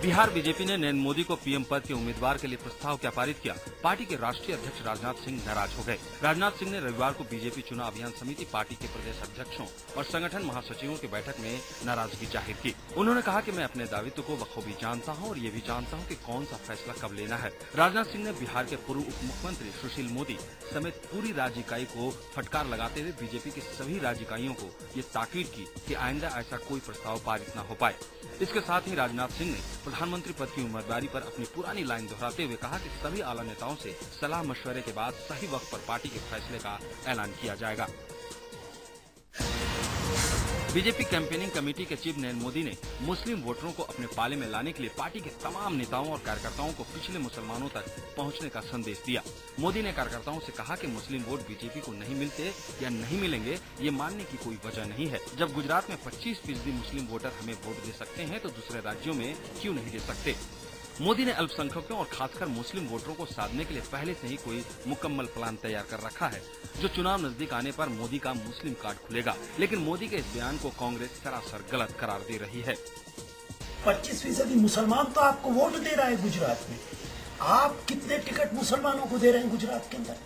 Bihar BJP ने नरेंद्र मोदी को PM पद के उम्मीदवार के लिए प्रस्ताव क्या पारित किया। पार्टी के राष्ट्रीय अध्यक्ष राजनाथ सिंह नाराज हो गए। राजनाथ सिंह ने रविवार को बीजेपी चुनाव अभियान समिति पार्टी के प्रदेश अध्यक्षों और संगठन महासचिवों की बैठक में नाराजगी जाहिर की। उन्होंने कहा कि मैं अपने दायित्व को बखूबी जानता हूं और ये भी जानता हूं कि कौन सा फैसला कब लेना है। राजनाथ सिंह ने बिहार के पूर्व उप मुख्यमंत्री सुशील मोदी समेत पूरी राज्य इकाई को फटकार लगाते हुए बीजेपी की सभी राज्य इकाइयों को ये ताकीद की कि आइंदा ऐसा कोई प्रस्ताव पारित न हो पाए। इसके साथ ही राजनाथ सिंह ने प्रधानमंत्री पद की उम्मीदवारी पर अपनी पुरानी लाइन दोहराते हुए कहा कि सभी आला नेताओं से सलाह मशवरे के बाद सही वक्त पर पार्टी के फैसले का ऐलान किया जाएगा। बीजेपी कैंपेनिंग कमेटी के चीफ नरेंद्र मोदी ने मुस्लिम वोटरों को अपने पाले में लाने के लिए पार्टी के तमाम नेताओं और कार्यकर्ताओं को पिछले मुसलमानों तक पहुंचने का संदेश दिया। मोदी ने कार्यकर्ताओं से कहा कि मुस्लिम वोट बीजेपी को नहीं मिलते या नहीं मिलेंगे ये मानने की कोई वजह नहीं है। जब गुजरात में 25% मुस्लिम वोटर हमें वोट दे सकते हैं तो दूसरे राज्यों में क्यों नहीं दे सकते। मोदी ने अल्पसंख्यकों और खासकर मुस्लिम वोटरों को साधने के लिए पहले से ही कोई मुकम्मल प्लान तैयार कर रखा है। जो चुनाव नजदीक आने पर मोदी का मुस्लिम कार्ड खुलेगा। लेकिन मोदी के इस बयान को कांग्रेस सरासर गलत करार दे रही है। 25% मुसलमान तो आपको वोट दे रहा है गुजरात में। आप कितने टिकट मुसलमानों को दे रहे हैं गुजरात के अंदर?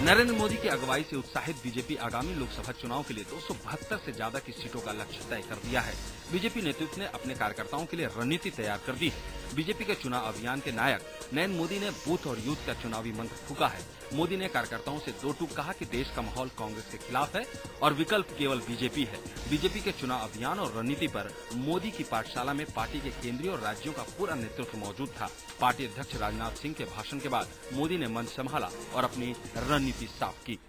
नरेंद्र मोदी की अगुवाई से उत्साहित बीजेपी आगामी लोकसभा चुनाव के लिए 272 से ज्यादा की सीटों का लक्ष्य तय कर दिया है। बीजेपी नेतृत्व ने अपने कार्यकर्ताओं के लिए रणनीति तैयार कर दी है। बीजेपी के चुनाव अभियान के नायक नरेंद्र मोदी ने बूथ और यूथ का चुनावी मंत्र फूका है। मोदी ने कार्यकर्ताओं से दो टूक कहा कि देश का माहौल कांग्रेस के खिलाफ है और विकल्प केवल बीजेपी है। बीजेपी के चुनाव अभियान और रणनीति पर मोदी की पाठशाला में पार्टी के केंद्रीय और राज्यों का पूरा नेतृत्व मौजूद था। पार्टी अध्यक्ष राजनाथ सिंह के भाषण के बाद मोदी ने मंच संभाला और अपनी रणनीति साफ की।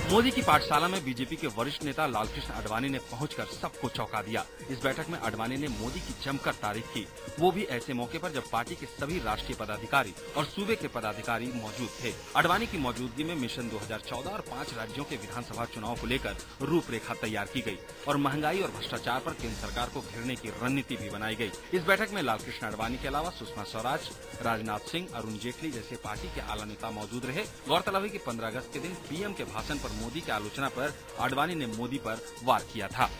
मोदी की पाठशाला में बीजेपी के वरिष्ठ नेता लालकृष्ण आडवाणी ने पहुंचकर सबको चौंका दिया। इस बैठक में आडवाणी ने मोदी की जमकर तारीफ की, वो भी ऐसे मौके पर जब पार्टी के सभी राष्ट्रीय पदाधिकारी और सूबे के पदाधिकारी मौजूद थे। आडवाणी की मौजूदगी में मिशन 2014 और 5 राज्यों के विधानसभा चुनाव को लेकर रूपरेखा तैयार की गई और महंगाई और भ्रष्टाचार पर केंद्र सरकार को घेरने की रणनीति भी बनाई गई। इस बैठक में लालकृष्ण आडवाणी के अलावा सुषमा स्वराज, राजनाथ सिंह, अरुण जेटली जैसे पार्टी के आला नेता मौजूद रहे। गौरतलब है कि 15 अगस्त के दिन पीएम के भाषण पर मोदी की आलोचना पर आडवाणी ने मोदी पर वार किया था।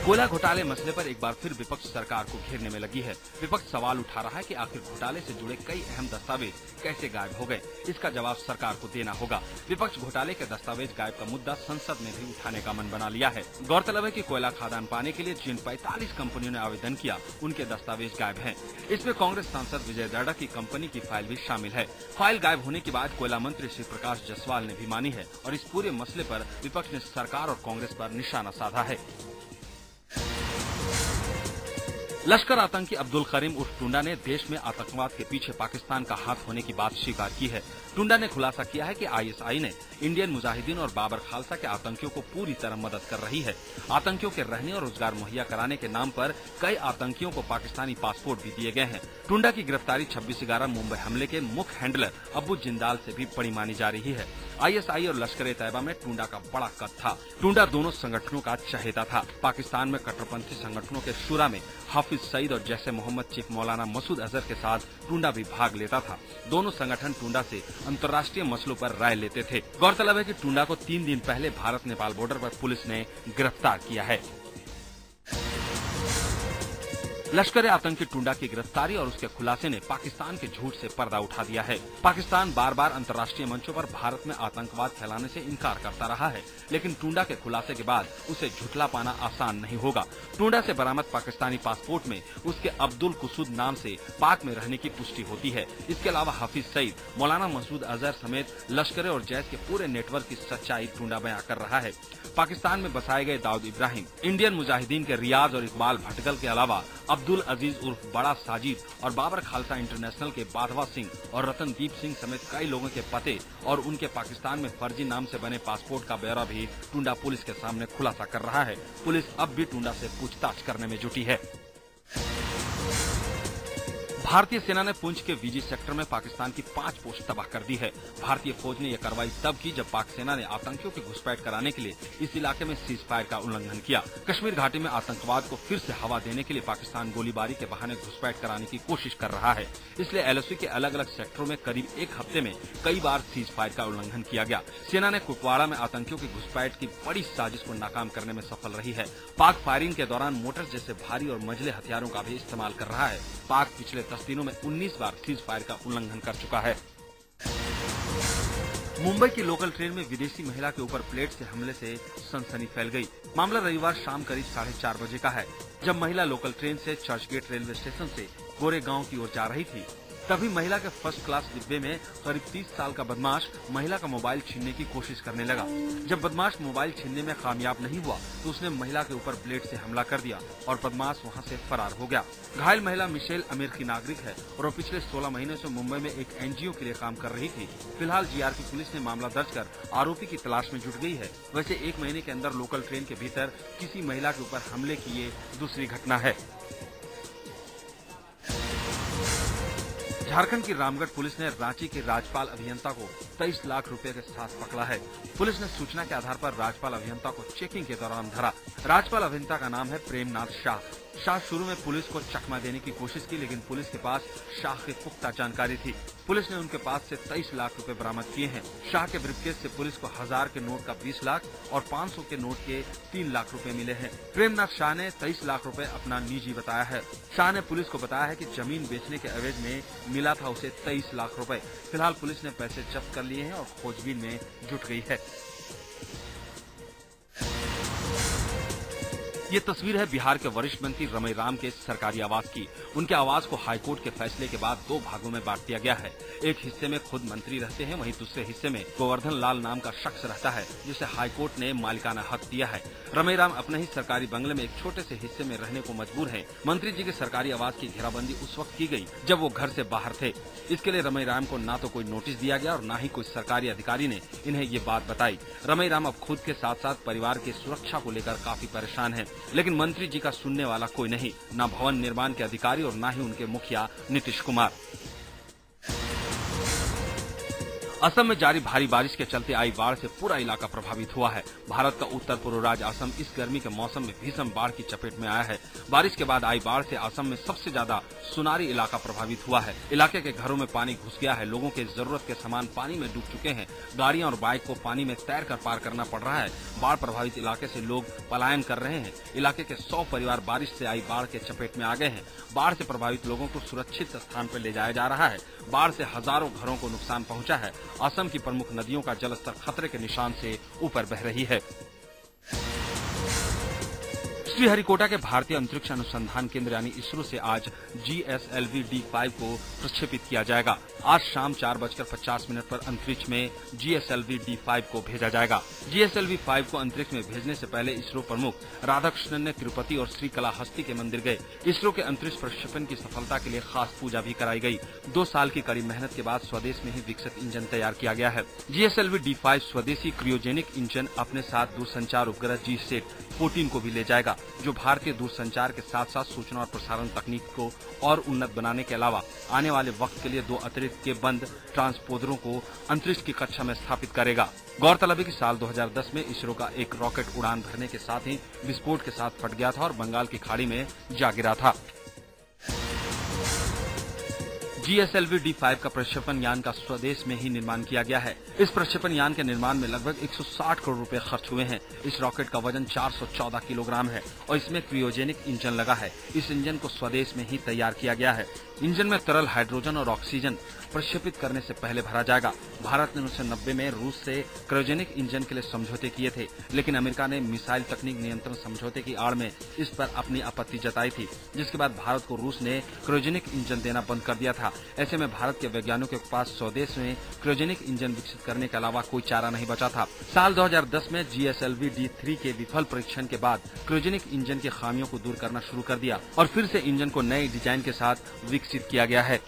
कोयला घोटाले मसले पर एक बार फिर विपक्ष सरकार को घेरने में लगी है। विपक्ष सवाल उठा रहा है कि आखिर घोटाले से जुड़े कई अहम दस्तावेज कैसे गायब हो गए। इसका जवाब सरकार को देना होगा। विपक्ष घोटाले के दस्तावेज गायब का मुद्दा संसद में भी उठाने का मन बना लिया है। गौरतलब है कि कोयला खादान पाने के लिए जिन 45 कंपनियों ने आवेदन किया उनके दस्तावेज गायब हैं। इसमें कांग्रेस सांसद विजय दाड़ा की कंपनी की फाइल भी शामिल है। फाइल गायब होने के बाद कोयला मंत्री श्री प्रकाश जायसवाल ने भी मानी है और इस पूरे मसले पर विपक्ष ने सरकार और कांग्रेस पर निशाना साधा है। लश्कर आतंकी अब्दुल करीम उर्फ टुंडा ने देश में आतंकवाद के पीछे पाकिस्तान का हाथ होने की बात स्वीकार की है। टुंडा ने खुलासा किया है कि आईएसआई ने इंडियन मुजाहिदीन और बाबर खालसा के आतंकियों को पूरी तरह मदद कर रही है। आतंकियों के रहने और रोजगार मुहैया कराने के नाम पर कई आतंकियों को पाकिस्तानी पासपोर्ट भी दिए गए हैं। टुंडा की गिरफ्तारी 26/11 मुंबई हमले के मुख्य हैंडलर अब्बू जिंदाल से भी बड़ी मानी जा रही है। आईएसआई और लश्कर-ए-तैयबा में टुंडा का बड़ा कद था। टुंडा दोनों संगठनों का चहेता था। पाकिस्तान में कट्टरपंथी संगठनों के शुरा में हाफिज सईद और जैसे मोहम्मद चीफ मौलाना मसूद अजहर के साथ टुंडा भी भाग लेता था। दोनों संगठन टुंडा से अंतर्राष्ट्रीय मसलों पर राय लेते थे। गौरतलब है कि टुंडा को 3 दिन पहले भारत नेपाल बॉर्डर पर पुलिस ने गिरफ्तार किया है। लश्कर आतंकी टुंडा की गिरफ्तारी और उसके खुलासे ने पाकिस्तान के झूठ से पर्दा उठा दिया है। पाकिस्तान बार बार अंतर्राष्ट्रीय मंचों पर भारत में आतंकवाद फैलाने से इनकार करता रहा है, लेकिन टुंडा के खुलासे के बाद उसे झुठला पाना आसान नहीं होगा। टुंडा से बरामद पाकिस्तानी पासपोर्ट में उसके अब्दुल कुसूद नाम से पाक में रहने की पुष्टि होती है। इसके अलावा हाफिज सईद, मौलाना मसूद अजहर समेत लश्कर और जैश के पूरे नेटवर्क की सच्चाई टुंडा बयां कर रहा है। पाकिस्तान में बसाए गए दाऊद इब्राहिम, इंडियन मुजाहिदीन के रियाज और इकबाल भटकल के अलावा अब्दुल अजीज उर्फ बड़ा साजिद और बाबर खालसा इंटरनेशनल के बाधवा सिंह और रतनदीप सिंह समेत कई लोगों के पते और उनके पाकिस्तान में फर्जी नाम से बने पासपोर्ट का ब्यौरा भी टुंडा पुलिस के सामने खुलासा कर रहा है। पुलिस अब भी टुंडा से पूछताछ करने में जुटी है। भारतीय सेना ने पुंछ के विजी सेक्टर में पाकिस्तान की 5 पोस्ट तबाह कर दी है। भारतीय फौज ने यह कार्रवाई तब की जब पाक सेना ने आतंकियों की घुसपैठ कराने के लिए इस इलाके में सीज फायर का उल्लंघन किया। कश्मीर घाटी में आतंकवाद को फिर से हवा देने के लिए पाकिस्तान गोलीबारी के बहाने घुसपैठ कराने की कोशिश कर रहा है। इसलिए LOC के अलग अलग सेक्टरों में करीब एक हफ्ते में कई बार सीज फायर का उल्लंघन किया गया। सेना ने कुपवाड़ा में आतंकियों की घुसपैठ की बड़ी साजिश को नाकाम करने में सफल रही है। पाक फायरिंग के दौरान मोटर जैसे भारी और मंझले हथियारों का भी इस्तेमाल कर रहा है। पाक पिछले 10 दिनों में 19 बार सीज फायर का उल्लंघन कर चुका है। मुंबई की लोकल ट्रेन में विदेशी महिला के ऊपर प्लेट से हमले से सनसनी फैल गई। मामला रविवार शाम करीब 4:30 बजे का है, जब महिला लोकल ट्रेन से चर्चगेट रेलवे स्टेशन से गोरेगांव की ओर जा रही थी। तभी महिला के फर्स्ट क्लास डिब्बे में करीब 30 साल का बदमाश महिला का मोबाइल छीनने की कोशिश करने लगा। जब बदमाश मोबाइल छीनने में कामयाब नहीं हुआ तो उसने महिला के ऊपर ब्लेड से हमला कर दिया और बदमाश वहां से फरार हो गया। घायल महिला मिशेल अमेरिकी नागरिक है और वो पिछले 16 महीने से मुंबई में एक NGO के लिए काम कर रही थी। फिलहाल GRP पुलिस ने मामला दर्ज कर आरोपी की तलाश में जुट गई है। वैसे 1 महीने के अंदर लोकल ट्रेन के भीतर किसी महिला के ऊपर हमले की ये दूसरी घटना है। झारखंड की रामगढ़ पुलिस ने रांची के राज्यपाल अभियंता को 23 लाख रुपए के साथ पकड़ा है। पुलिस ने सूचना के आधार पर राज्यपाल अभियंता को चेकिंग के दौरान धरा। राज्यपाल अभियंता का नाम है प्रेमनाथ शाह। शाह शुरू में पुलिस को चकमा देने की कोशिश की, लेकिन पुलिस के पास शाह की पुख्ता जानकारी थी। पुलिस ने उनके पास से 23 लाख रुपए बरामद किए हैं। शाह के ब्रीफकेस से पुलिस को 1000 के नोट का 20 लाख और 500 के नोट के 3 लाख रुपए मिले हैं। प्रेमनाथ शाह ने 23 लाख रुपए अपना निजी बताया है। शाह ने पुलिस को बताया है कि जमीन बेचने के एवज में मिला था उसे 23 लाख रुपए। फिलहाल पुलिस ने पैसे जब्त कर लिए हैं और खोजबीन में जुट गई है। ये तस्वीर है बिहार के वरिष्ठ मंत्री रमई राम के सरकारी आवास की। उनके आवास को हाईकोर्ट के फैसले के बाद 2 भागों में बांट दिया गया है। एक हिस्से में खुद मंत्री रहते हैं, वहीं दूसरे हिस्से में गोवर्धन लाल नाम का शख्स रहता है, जिसे हाईकोर्ट ने मालिकाना हक दिया है। रमई राम अपने ही सरकारी बंगले में एक छोटे से हिस्से में रहने को मजबूर हैं। मंत्री जी के सरकारी आवास की घेराबंदी उस वक्त की गई जब वो घर से बाहर थे। इसके लिए रमई राम को ना तो कोई नोटिस दिया गया और ना ही कोई सरकारी अधिकारी ने इन्हें ये बात बताई। रमई राम अब खुद के साथ साथ परिवार की सुरक्षा को लेकर काफी परेशान है, लेकिन मंत्री जी का सुनने वाला कोई नहीं, न भवन निर्माण के अधिकारी और न ही उनके मुखिया नीतीश कुमार। असम में जारी भारी बारिश के चलते आई बाढ़ से पूरा इलाका प्रभावित हुआ है। भारत का उत्तर पूर्व राज्य असम इस गर्मी के मौसम में भीषण बाढ़ की चपेट में आया है। बारिश के बाद आई बाढ़ से असम में सबसे ज्यादा सुनारी इलाका प्रभावित हुआ है। इलाके के घरों में पानी घुस गया है। लोगों के जरूरत के सामान पानी में डूब चुके हैं। गाड़ियां और बाइक को पानी में तैर कर पार करना पड़ रहा है। बाढ़ प्रभावित इलाके से लोग पलायन कर रहे हैं। इलाके के 100 परिवार बारिश से आई बाढ़ के चपेट में आ गए हैं। बाढ़ से प्रभावित लोगों को सुरक्षित स्थान पर ले जाया जा रहा है। बाढ़ से हजारों घरों को नुकसान पहुंचा है। असम की प्रमुख नदियों का जलस्तर खतरे के निशान से ऊपर बह रही है। श्रीहरिकोटा के भारतीय अंतरिक्ष अनुसंधान केंद्र यानी इसरो से आज GSLV-D5 को प्रक्षेपित किया जाएगा। आज शाम 4:50 पर अंतरिक्ष में GSLV-D5 को भेजा जाएगा। GSLV-5 को अंतरिक्ष में भेजने से पहले इसरो प्रमुख राधाकृष्णन ने तिरुपति और श्रीकालाहस्ती के मंदिर गए। इसरो के अंतरिक्ष प्रक्षेपण की सफलता के लिए खास पूजा भी कराई गई। 2 साल की कड़ी मेहनत के बाद स्वदेश में ही विकसित इंजन तैयार किया गया है। GSLV-D5 स्वदेशी क्रियोजेनिक इंजन अपने साथ दूरसंचार उपग्रह GSAT-14 को भी ले जाएगा, जो भारतीय दूरसंचार के साथ साथ सूचना और प्रसारण तकनीक को और उन्नत बनाने के अलावा आने वाले वक्त के लिए 2 अतिरिक्त के बंद ट्रांसपोडरों को अंतरिक्ष की कक्षा में स्थापित करेगा। गौरतलब है कि साल 2010 में इसरो का एक रॉकेट उड़ान भरने के साथ ही विस्फोट के साथ फट गया था और बंगाल की खाड़ी में जा गिरा था। GSLV-D5 का प्रक्षेपण यान का स्वदेश में ही निर्माण किया गया है। इस प्रक्षेपण यान के निर्माण में लगभग 160 करोड़ रुपए खर्च हुए हैं। इस रॉकेट का वजन 414 किलोग्राम है और इसमें क्रियोजेनिक इंजन लगा है। इस इंजन को स्वदेश में ही तैयार किया गया है। इंजन में तरल हाइड्रोजन और ऑक्सीजन प्रक्षेपित करने से पहले भरा जाएगा। भारत ने 1990 में रूस से क्रायोजेनिक इंजन के लिए समझौते किए थे, लेकिन अमेरिका ने मिसाइल तकनीक नियंत्रण समझौते की आड़ में इस पर अपनी आपत्ति जताई थी, जिसके बाद भारत को रूस ने क्रायोजेनिक इंजन देना बंद कर दिया था। ऐसे में भारत के वैज्ञानिकों के पास स्वदेश में क्रायोजेनिक इंजन विकसित करने के अलावा कोई चारा नहीं बचा था। साल 2010 में GSLV-D3 के विफल परीक्षण के बाद क्रायोजेनिक इंजन की खामियों को दूर करना शुरू कर दिया और फिर से इंजन को नए डिजाइन के साथ विकसित किया गया है।